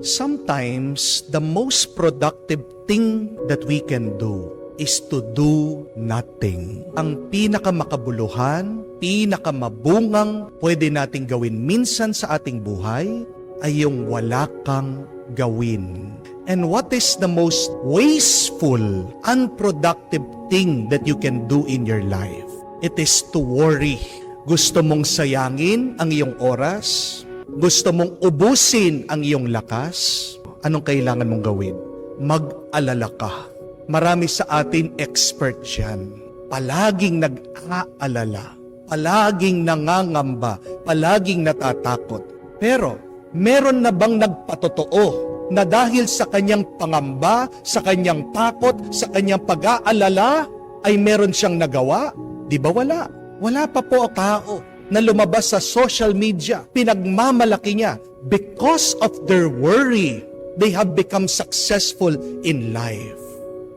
Sometimes, the most productive thing that we can do is to do nothing. Ang pinakamakabuluhan, pinakamabungang pwede nating gawin minsan sa ating buhay ay yung wala kang gawin. And what is the most wasteful, unproductive thing that you can do in your life? It is to worry. Gusto mong sayangin ang iyong oras? Gusto mong ubusin ang iyong lakas? Anong kailangan mong gawin? Mag-alala ka. Marami sa atin expert yan. Palaging nag-aalala. Palaging nangangamba. Palaging natatakot. Pero, meron na bang nagpatotoo na dahil sa kanyang pangamba, sa kanyang takot, sa kanyang pag-aalala, ay meron siyang nagawa? Di ba wala? Wala pa po ang tao na lumabas sa social media, pinagmamalaki niya. Because of their worry, they have become successful in life.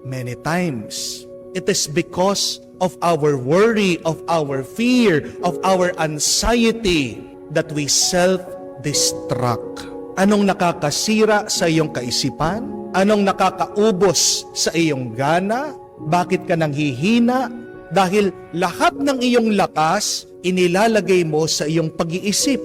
Many times, it is because of our worry, of our fear, of our anxiety that we self-destruct. Anong nakakasira sa iyong kaisipan? Anong nakakaubos sa iyong gana? Bakit ka nanghihina? Dahil lahat ng iyong lakas, inilalagay mo sa iyong pag-iisip.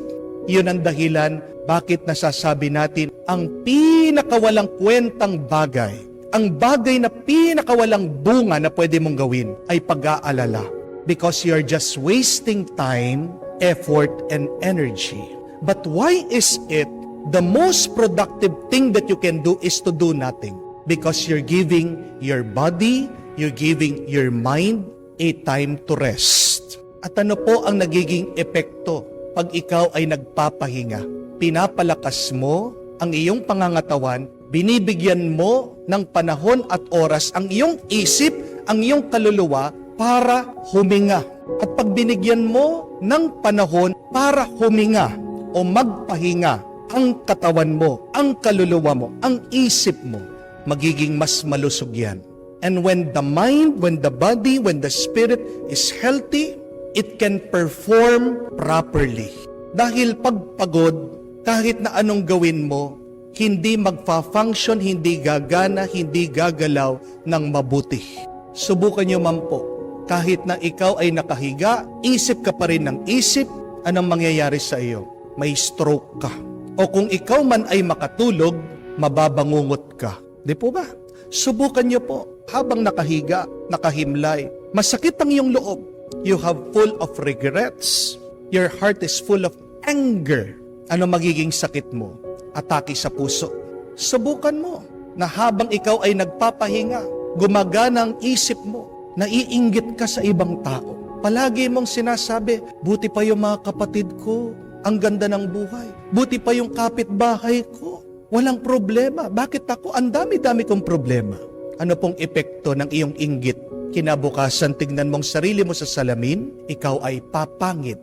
Yun ang dahilan bakit nasasabi natin ang pinakawalang kwentang bagay, ang bagay na pinakawalang bunga na pwede mong gawin ay pag-aalala. Because you're just wasting time, effort, and energy. But why is it the most productive thing that you can do is to do nothing? Because you're giving your body, you're giving your mind a time to rest. At ano po ang nagiging epekto pag ikaw ay nagpapahinga? Pinapalakas mo ang iyong pangangatawan, binibigyan mo ng panahon at oras ang iyong isip, ang iyong kaluluwa para huminga. At pag binigyan mo ng panahon para huminga o magpahinga ang katawan mo, ang kaluluwa mo, ang isip mo, magiging mas malusog yan. And when the mind, when the body, when the spirit is healthy, it can perform properly. Dahil pagpagod, kahit na anong gawin mo, hindi magfa-function, hindi gagana, hindi gagalaw ng mabuti. Subukan nyo man po, kahit na ikaw ay nakahiga, isip ka pa rin ng isip, anong mangyayari sa iyo? May stroke ka. O kung ikaw man ay makatulog, mababangungot ka. Di po ba? Subukan nyo po, habang nakahiga, nakahimlay, masakit ang iyong loob. You have full of regrets. Your heart is full of anger. Ano magiging sakit mo? Atake sa puso. Subukan mo na habang ikaw ay nagpapahinga, gumagana ang isip mo, naiinggit ka sa ibang tao. Palagi mong sinasabi, buti pa yung mga kapatid ko, ang ganda ng buhay. Buti pa yung kapitbahay ko, walang problema. Bakit ako? Ang dami-dami kong problema. Ano pong epekto ng iyong inggit? Kinabukasan, tignan mong sarili mo sa salamin, ikaw ay papangit.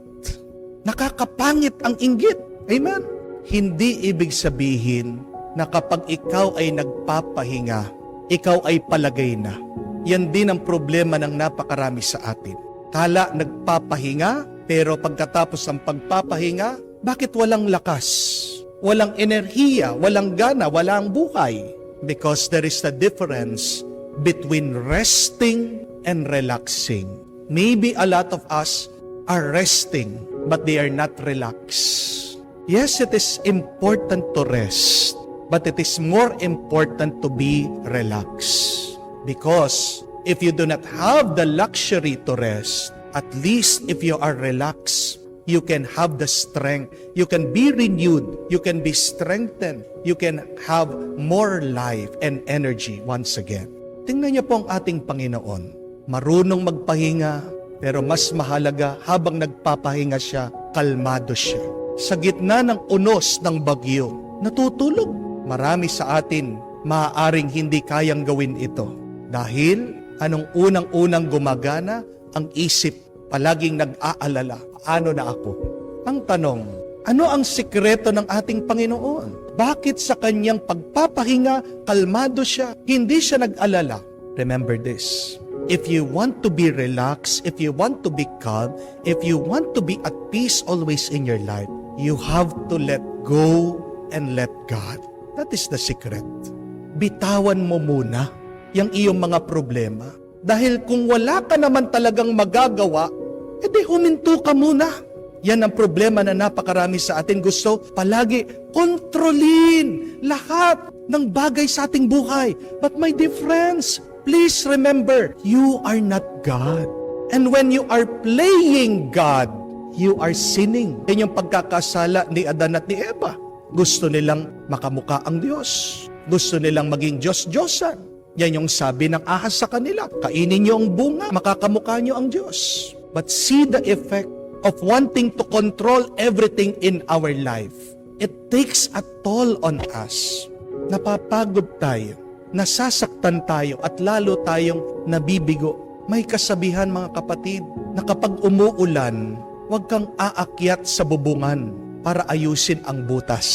Nakakapangit ang inggit. Amen? Hindi ibig sabihin na kapag ikaw ay nagpapahinga, ikaw ay palagay na. Yan din ang problema ng napakarami sa atin. Kala nagpapahinga, pero pagkatapos ng pagpapahinga, bakit walang lakas? Walang enerhiya, walang gana, walang buhay. Because there is a difference between resting and relaxing. Maybe a lot of us are resting, but they are not relaxed. Yes, it is important to rest, but it is more important to be relaxed. Because if you do not have the luxury to rest, at least if you are relaxed, you can have the strength, you can be renewed, you can be strengthened, you can have more life and energy once again. Tingnan niyo po ang ating Panginoon. Marunong magpahinga, pero mas mahalaga habang nagpapahinga siya, kalmado siya. Sa gitna ng unos ng bagyo, natutulog. Marami sa atin maaaring hindi kayang gawin ito. Dahil anong unang-unang gumagana? Ang isip, palaging nag-aalala. Ano na ako? Ang tanong, ano ang sikreto ng ating Panginoon? Bakit sa kanyang pagpapahinga, kalmado siya, hindi siya nag-alala? Remember this. If you want to be relaxed, if you want to be calm, if you want to be at peace always in your life, you have to let go and let God. That is the secret. Bitawan mo muna yung iyong mga problema. Dahil kung wala ka naman talagang magagawa, edi huminto ka muna. Yan ang problema na napakarami sa atin. Gusto palagi kontrolin lahat ng bagay sa ating buhay. But my dear friends, please remember, you are not God. And when you are playing God, you are sinning. Yan yung pagkakasala ni Adan at ni Eva. Gusto nilang makamuka ang Diyos. Gusto nilang maging Diyos-Diyosan. Yan yung sabi ng ahas sa kanila. Kainin niyo ang bunga, makakamukha niyo ang Diyos. But see the effect of wanting to control everything in our life. It takes a toll on us. Napapagod tayo, nasasaktan tayo, at lalo tayong nabibigo. May kasabihan mga kapatid, na kapag umuulan, huwag kang aakyat sa bubungan para ayusin ang butas.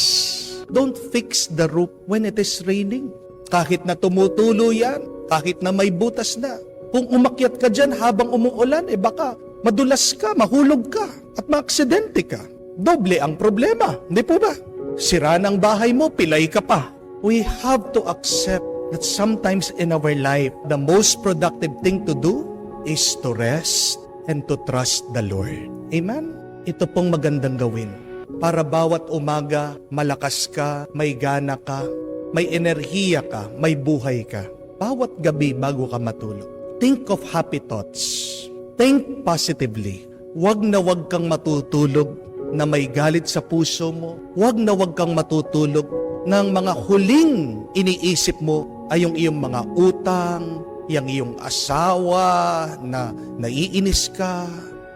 Don't fix the roof when it is raining. Kahit na tumutulo yan, kahit na may butas na. Kung umakyat ka dyan habang umuulan, baka madulas ka, mahulog ka, at maaksidente ka. Doble ang problema, hindi po ba? Sira ng bahay mo, pilay ka pa. We have to accept that sometimes in our life, the most productive thing to do is to rest and to trust the Lord. Amen? Ito pong magandang gawin. Para bawat umaga, malakas ka, may gana ka, may enerhiya ka, may buhay ka. Bawat gabi bago ka matulog, think of happy thoughts. Think positively. Huwag na huwag kang matutulog na may galit sa puso mo. Huwag na huwag kang matutulog ng mga huling iniisip mo ay yung iyong mga utang, yung iyong asawa na naiinis ka,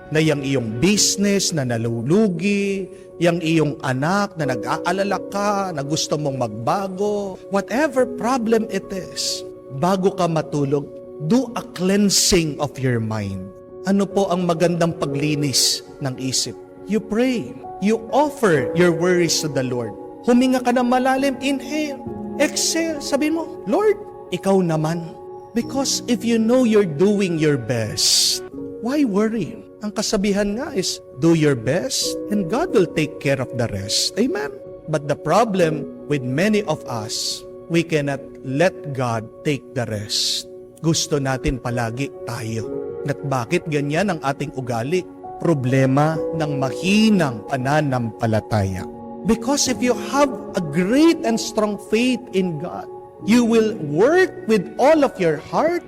na yung iyong business na nalulugi, yung iyong anak na nag-aalala ka, na gusto mong magbago. Whatever problem it is, bago ka matulog, do a cleansing of your mind. Ano po ang magandang paglinis ng isip? You pray. You offer your worries to the Lord. Huminga ka ng malalim, inhale, exhale. Sabi mo, Lord, ikaw naman. Because if you know you're doing your best, why worry? Ang kasabihan nga is, do your best and God will take care of the rest. Amen? But the problem with many of us, we cannot let God take the rest. Gusto natin palagi tayo. At bakit ganyan ang ating ugali? Problema ng mahinang pananampalataya. Because if you have a great and strong faith in God, you will work with all of your heart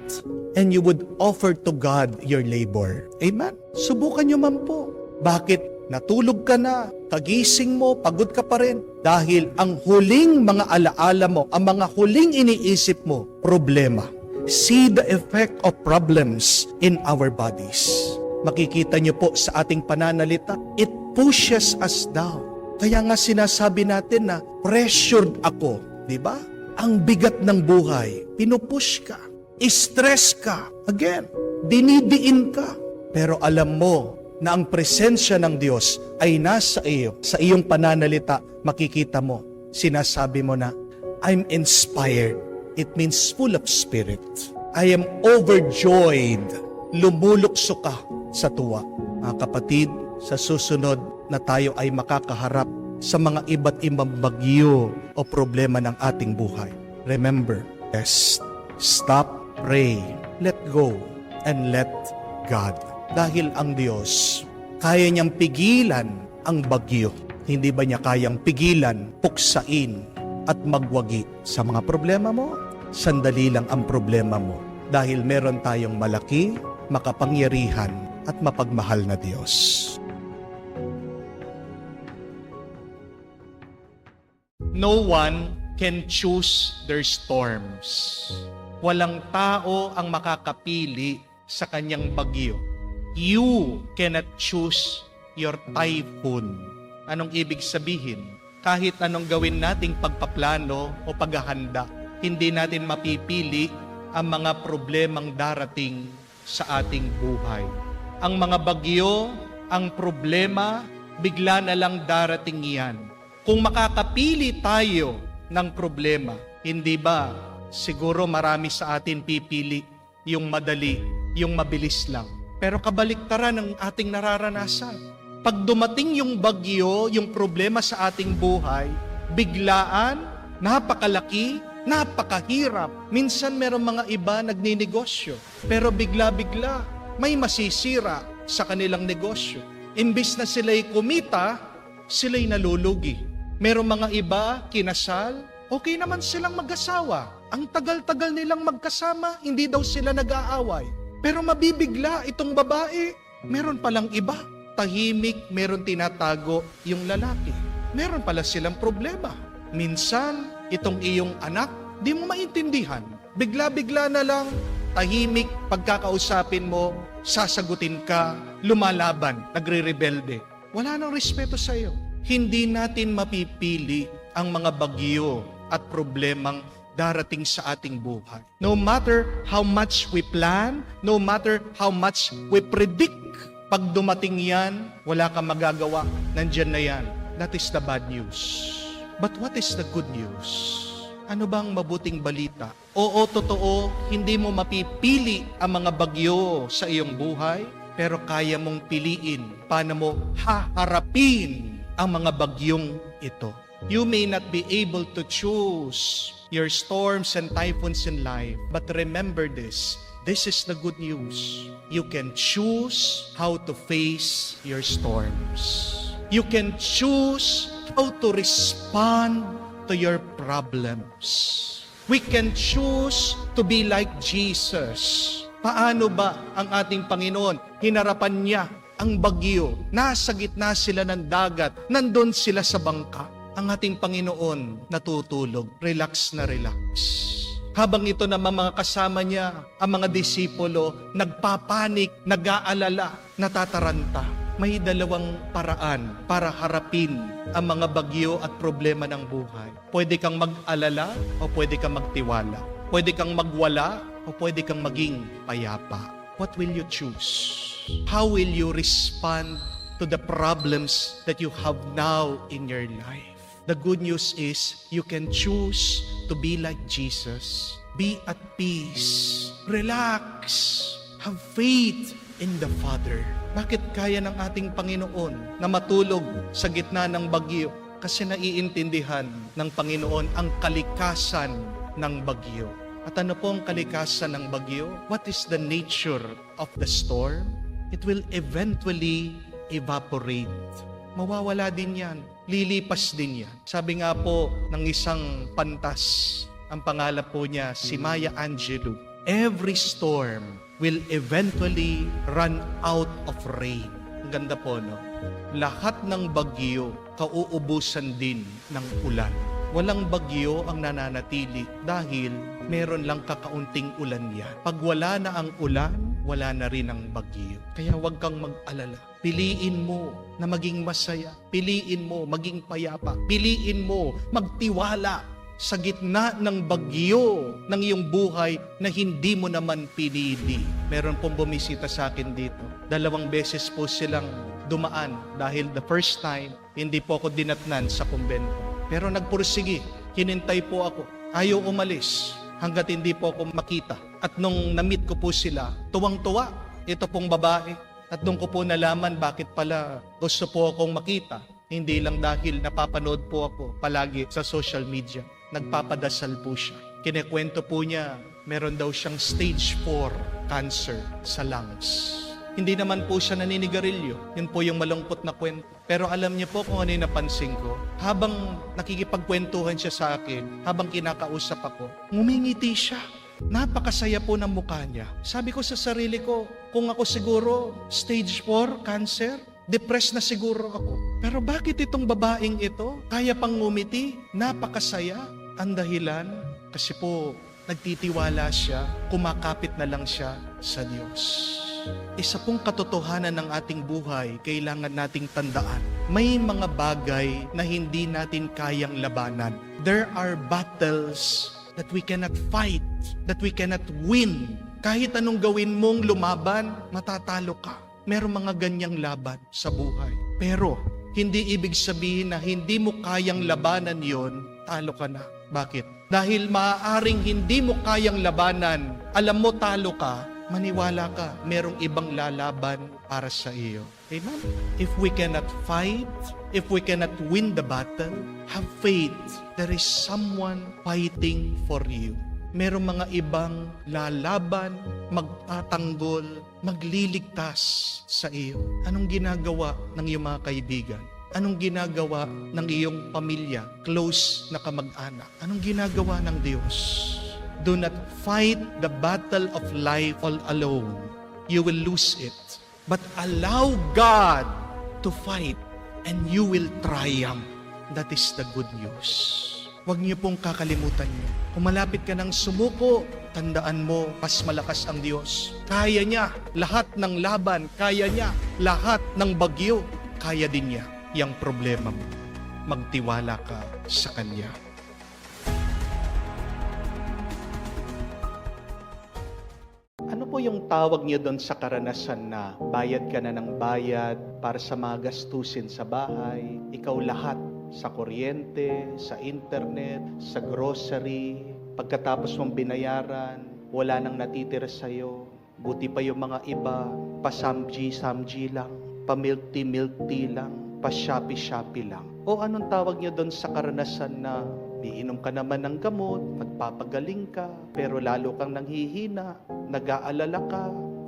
and you would offer to God your labor. Amen? Subukan nyo man po. Bakit? Natulog ka na, kagising mo, pagod ka pa rin. Dahil ang huling mga alaala mo, ang mga huling iniisip mo, problema. See the effect of problems in our bodies. Makikita nyo po sa ating pananalita, it pushes us down. Kaya nga sinasabi natin na pressured ako, di ba? Ang bigat ng buhay, pinupush ka, stress ka, again, dinidiin ka. Pero alam mo na ang presensya ng Diyos ay nasa iyo, sa iyong pananalita, makikita mo, sinasabi mo na, I'm inspired. It means full of spirit. I am overjoyed. Lumulukso ka sa tuwa. Mga kapatid, sa susunod na tayo ay makakaharap sa mga iba't ibang bagyo o problema ng ating buhay. Remember, rest, stop, pray, let go, and let God. Dahil ang Diyos, kaya niyang pigilan ang bagyo. Hindi ba niya kayang pigilan, puksain, at magwagi sa mga problema mo? Sandali lang ang problema mo. Dahil meron tayong malaki, makapangyarihan, at mapagmahal na Diyos. No one can choose their storms. Walang tao ang makakapili sa kanyang bagyo. You cannot choose your typhoon. Anong ibig sabihin? Kahit anong gawin nating pagpaplano o paghahanda, hindi natin mapipili ang mga problemang darating sa ating buhay. Ang mga bagyo, ang problema, bigla na lang darating yan. Kung makakapili tayo ng problema, hindi ba siguro marami sa atin pipili yung madali, yung mabilis lang. Pero kabaliktaran ng ating nararanasan. Pag dumating yung bagyo, yung problema sa ating buhay, biglaan, napakalaki, napakahirap. Minsan meron mga iba nagninegosyo, pero bigla-bigla may masisira sa kanilang negosyo. Imbis na sila'y kumita, sila'y nalulugi. Meron mga iba kinasal, okay naman silang mag-asawa. Ang tagal-tagal nilang magkasama, hindi daw sila nag-aaway. Pero mabibigla itong babae, meron palang iba. Tahimik, meron tinatago yung lalaki. Meron pala silang problema. Minsan, itong iyong anak, di mo maintindihan. Bigla-bigla na lang, tahimik, pagkakausapin mo, sasagutin ka, lumalaban, nagre-rebelde. Wala nang respeto sa iyo. Hindi natin mapipili ang mga bagyo at problemang darating sa ating buhay. No matter how much we plan, no matter how much we predict, pag dumating yan, wala kang magagawa. Nandyan na yan. That is the bad news. But what is the good news? Ano bang mabuting balita? Oo, totoo, hindi mo mapipili ang mga bagyo sa iyong buhay, pero kaya mong piliin paano mo haharapin ang mga bagyong ito. You may not be able to choose your storms and typhoons in life, but remember this. This is the good news. You can choose how to face your storms. You can choose how to respond to your problems. We can choose to be like Jesus. Paano ba ang ating Panginoon? Hinarapan niya ang bagyo. Nasa gitna sila ng dagat. Nandun sila sa bangka. Ang ating Panginoon natutulog. Relax na relax. Habang ito naman mga kasama niya, ang mga disipulo, nagpapanik, nag-aalala, natataranta. May dalawang paraan para harapin ang mga bagyo at problema ng buhay. Pwede kang mag-alala o pwede kang magtiwala. Pwede kang magwala o pwede kang maging payapa. What will you choose? How will you respond to the problems that you have now in your life? The good news is you can choose to be like Jesus. Be at peace. Relax. Have faith in the Father. Bakit kaya ng ating Panginoon na matulog sa gitna ng bagyo? Kasi naiintindihan ng Panginoon ang kalikasan ng bagyo. At ano po ang kalikasan ng bagyo? What is the nature of the storm? It will eventually evaporate. Mawawala din yan. Lilipas din yan. Sabi nga po ng isang pantas, ang pangalan po niya si Maya Angelou, every storm will eventually run out of rain. Ang ganda po, no? Lahat ng bagyo, kauubusan din ng ulan. Walang bagyo ang nananatili dahil meron lang kakaunting ulan yan. Pag wala na ang ulan, wala na rin ang bagyo. Kaya huwag kang mag-alala. Piliin mo na maging masaya. Piliin mo maging payapa. Piliin mo magtiwala sa gitna ng bagyo ng iyong buhay na hindi mo naman pinili. Meron pong bumisita sa akin dito. 2 beses po silang dumaan dahil the first time, hindi po ako dinatnan sa kumbento. Pero nagpursige, hinintay po ako. Ayaw umalis hanggat hindi po ako makita. At nung na-meet ko po sila, tuwang-tuwa. Ito pong babae. At doon ko po nalaman bakit pala gusto po akong makita. Hindi lang dahil napapanood po ako palagi sa social media. Nagpapadasal po siya. Kinekwento po niya, meron daw siyang stage 4 cancer sa lungs. Hindi naman po siya naninigarilyo. Yun po yung malungkot na kwento. Pero alam niyo po kung ano yung napansin ko. Habang nakikipagkwentuhan siya sa akin, habang kinakausap ako, ngumingiti siya. Napakasaya po ng mukha niya. Sabi ko sa sarili ko, kung ako siguro stage 4 cancer, depressed na siguro ako. Pero bakit itong babaeng ito kaya pang ngumiti? Napakasaya. Ang dahilan, kasi po nagtitiwala siya, kumakapit na lang siya sa Diyos. Isa pong katotohanan ng ating buhay, kailangan nating tandaan. May mga bagay na hindi natin kayang labanan. There are battles that we cannot fight, that we cannot win. Kahit anong gawin mong lumaban, matatalo ka. Merong mga ganyang laban sa buhay. Pero, hindi ibig sabihin na hindi mo kayang labanan yon, talo ka na. Bakit? Dahil maaaring hindi mo kayang labanan, alam mo talo ka, Maniwala ka, merong ibang lalaban para sa iyo. Amen? If we cannot fight, if we cannot win the battle, have faith. There is someone fighting for you. Merong mga ibang lalaban, magtatanggol, magliligtas sa iyo. Anong ginagawa ng iyong mga kaibigan? Anong ginagawa ng iyong pamilya, close na kamag-anak? Anong ginagawa ng Diyos? Do not fight the battle of life all alone. You will lose it. But allow God to fight and you will triumph. That is the good news. Huwag niyo pong kakalimutan niyo. Kung malapit ka ng sumuko, tandaan mo, mas malakas ang Diyos. Kaya niya lahat ng laban, kaya niya lahat ng bagyo, kaya din niya yung problema mo. Magtiwala ka sa Kanya. Ano po yung tawag niyo doon sa karanasan na bayad ka na ng bayad para sa mga gastusin sa bahay, ikaw lahat, sa kuryente, sa internet, sa grocery, pagkatapos mong binayaran, wala nang natitira sa'yo, buti pa yung mga iba, pa-samji lang, pa-milk-tea lang, pa-shopee lang. O anong tawag niyo doon sa karanasan na iinom ka naman ng gamot, magpapagaling ka, pero lalo kang nanghihina, nag-aalala ka,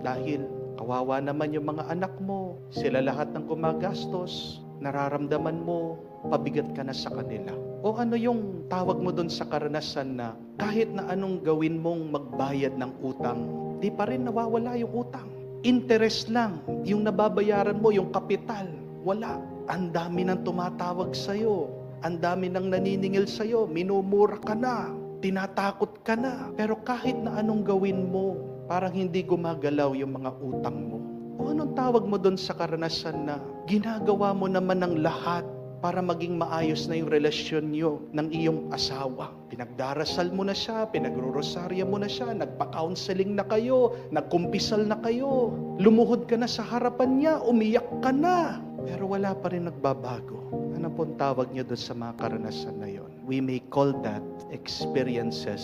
dahil kawawa naman yung mga anak mo, sila lahat ng gumagastos, nararamdaman mo, pabigat ka na sa kanila. O ano yung tawag mo doon sa karanasan na kahit na anong gawin mong magbayad ng utang, di pa rin nawawala yung utang. Interest lang, yung nababayaran mo, yung kapital, wala. Ang dami nang tumatawag sa'yo, ang dami nang naniningil sa'yo, minumura ka na, tinatakot ka na. Pero kahit na anong gawin mo, parang hindi gumagalaw yung mga utang mo. O anong tawag mo doon sa karanasan na ginagawa mo naman ng lahat para maging maayos na yung relasyon nyo ng iyong asawa? Pinagdarasal mo na siya, pinagrorosarya mo na siya, nagpa-counseling na kayo, nagkumpisal na kayo, lumuhod ka na sa harapan niya, umiyak ka na, pero wala pa rin nagbabago. Ano pong tawag nyo doon sa mga karanasan na yon? We may call that experiences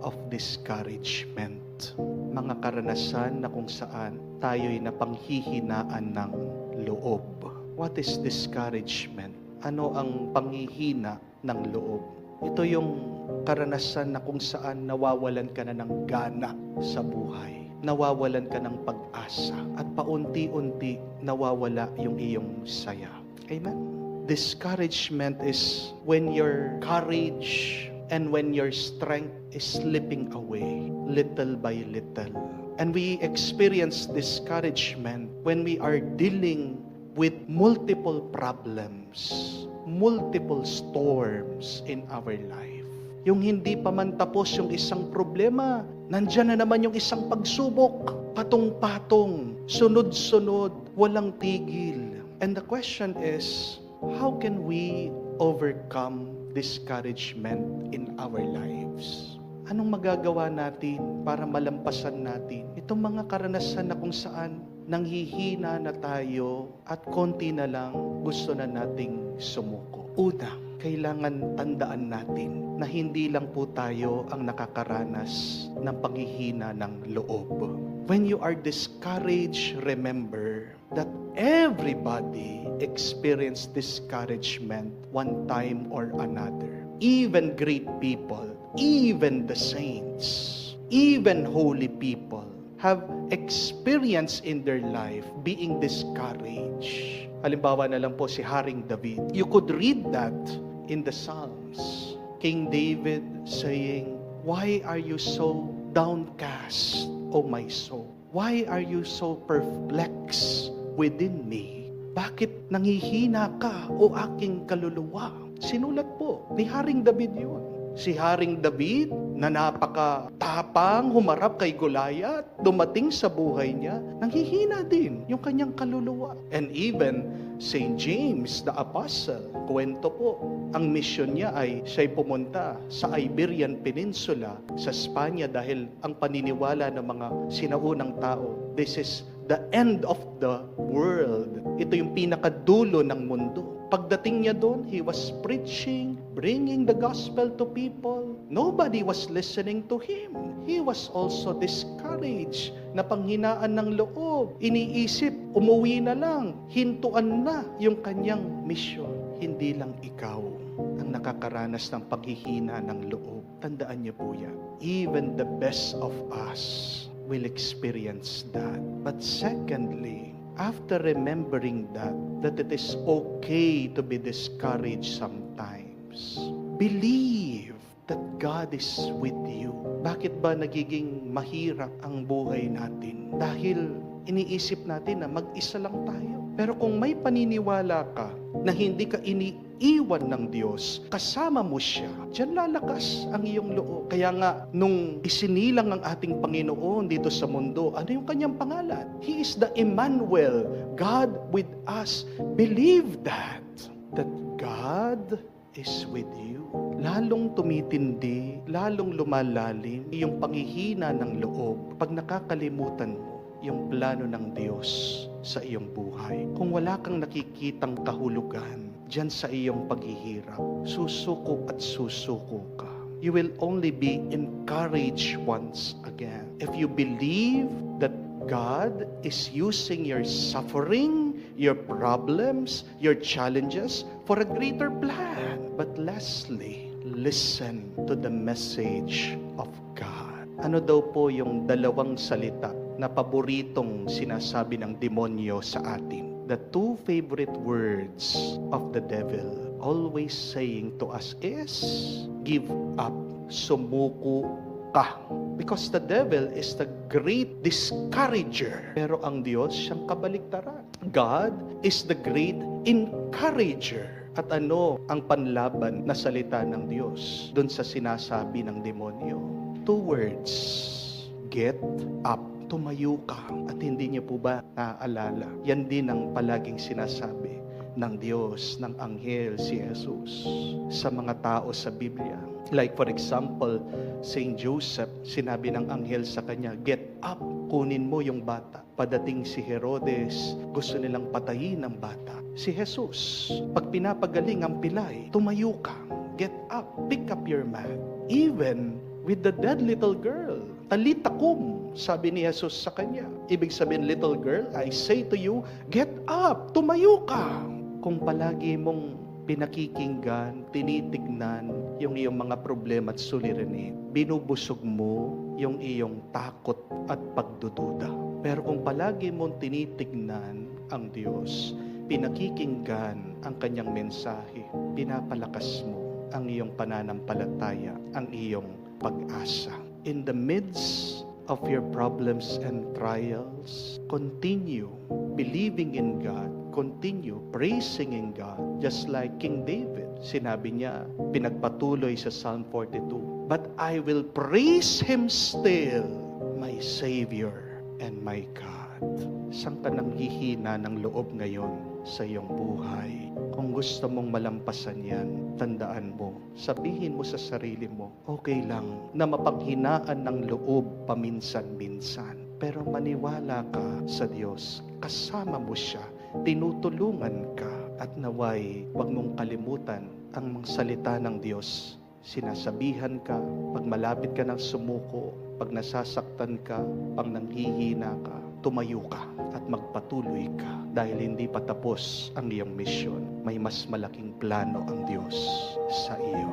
of discouragement. Mga karanasan na kung saan tayo'y napanghihinaan ng loob. What is discouragement? Ano ang panghihina ng loob? Ito yung karanasan na kung saan nawawalan ka na ng gana sa buhay. Nawawalan ka ng pag-asa. At paunti-unti nawawala yung iyong saya. Amen? Discouragement is when your courage and when your strength is slipping away little by little. And we experience discouragement when we are dealing with multiple problems, multiple storms in our life. Yung hindi pa man tapos yung isang problema, nandyan na naman yung isang pagsubok, patong-patong, sunod-sunod, walang tigil. And the question is, how can we overcome discouragement in our lives? Anong magagawa natin para malampasan natin itong mga karanasan na kung saan nanghihina na tayo at konti na lang gusto na nating sumuko? Una, kailangan tandaan natin na hindi lang po tayo ang nakakaranas ng panghihina ng loob. When you are discouraged, remember that everybody experience discouragement one time or another. Even great people, even the saints, even holy people have experienced in their life being discouraged. Halimbawa na lang po si Haring David. You could read that in the Psalms. King David saying, "Why are you so downcast, O my soul? Why are you so perplexed within me?" Bakit nangihina ka, o aking kaluluwa? Sinulat po ni Haring David yun. Si Haring David na napakatapang humarap kay Goliath, dumating sa buhay niya, nanghihina din yung kanyang kaluluwa. And even St. James the Apostle, kwento po, ang mission niya ay siya'y pumunta sa Iberian Peninsula, sa Spanya, dahil ang paniniwala ng mga sinaunang tao, this is the end of the world. Ito yung pinakadulo ng mundo. Pagdating niya doon, he was preaching bringing the gospel to people, nobody was listening to him. He was also discouraged, napanghinaan ng loob. Iniisip, umuwi na lang, hintuan na yung kanyang misyon. Hindi lang ikaw ang nakakaranas ng paghihina ng loob. Tandaan niyo po yan. Even the best of us will experience that. But secondly, after remembering that it is okay to be discouraged sometimes, believe that God is with you. Bakit ba nagiging mahirap ang buhay natin? Dahil iniisip natin na mag-isa lang tayo. Pero kung may paniniwala ka na hindi ka iniiwan ng Diyos, kasama mo siya, diyan lalakas ang iyong loob. Kaya nga, nung isinilang ang ating Panginoon dito sa mundo, ano yung kanyang pangalan? He is the Emmanuel, God with us. Believe that God is with you. Lalong tumitindi, lalong lumalalim yung panghihina ng loob pag nakakalimutan mo yung plano ng Diyos sa iyong buhay. Kung wala kang nakikitang kahulugan diyan sa iyong paghihirap, susuko at susuko ka. You will only be encouraged once again. If you believe that God is using your suffering, your problems, your challenges for a greater plan. But lastly, listen to the message of God. Ano daw po yung dalawang salita na paboritong sinasabi ng demonyo sa atin? The two favorite words of the devil always saying to us is, give up, sumuko ka. Because the devil is the great discourager. Pero ang Diyos siyang kabaliktaran. God is the great encourager. At ano ang panlaban na salita ng Diyos doon sa sinasabi ng demonyo? Two words, get up. Tumayo ka. At hindi niyo po ba naaalala? Yan din ang palaging sinasabi ng Diyos, ng anghel si Jesus sa mga tao sa Biblia. Like for example, Saint Joseph, sinabi ng anghel sa kanya, get up, kunin mo yung bata. Padating si Herodes, gusto nilang patayin ang bata. Si Jesus, pag pinapagaling ang pilay, tumayo ka, get up, pick up your mat. Even with the dead little girl, talita kum, sabi ni Jesus sa kanya. Ibig sabihin, little girl, I say to you, get up, tumayo ka. Kung palagi mong pinakikinggan, tinitignan yung iyong mga problema at suliranin, binubusog mo yung iyong takot at pagdududa. Pero kung palagi mong tinitignan ang Diyos, pinakikinggan ang kanyang mensahe, pinapalakas mo ang iyong pananampalataya, ang iyong pag-asa. In the midst of your problems and trials, continue believing in God, continue praising in God, just like King David. Sinabi niya, pinagpatuloy sa Psalm 42, but I will praise Him still, my Savior and my God. Saan ka nanghihina ng loob ngayon sa iyong buhay? Kung gusto mong malampasan yan, tandaan mo, sabihin mo sa sarili mo, okay lang na mapaghinaan ng loob paminsan-minsan. Pero maniwala ka sa Diyos, kasama mo siya, tinutulungan ka, at naway, huwag mong kalimutan ang mga salita ng Diyos. Sinasabihan ka, pag malapit ka ng sumuko, pag nasasaktan ka, pag nanghihina ka, tumayo ka at magpatuloy ka dahil hindi pa tapos ang iyong misyon. May mas malaking plano ang Diyos sa iyo.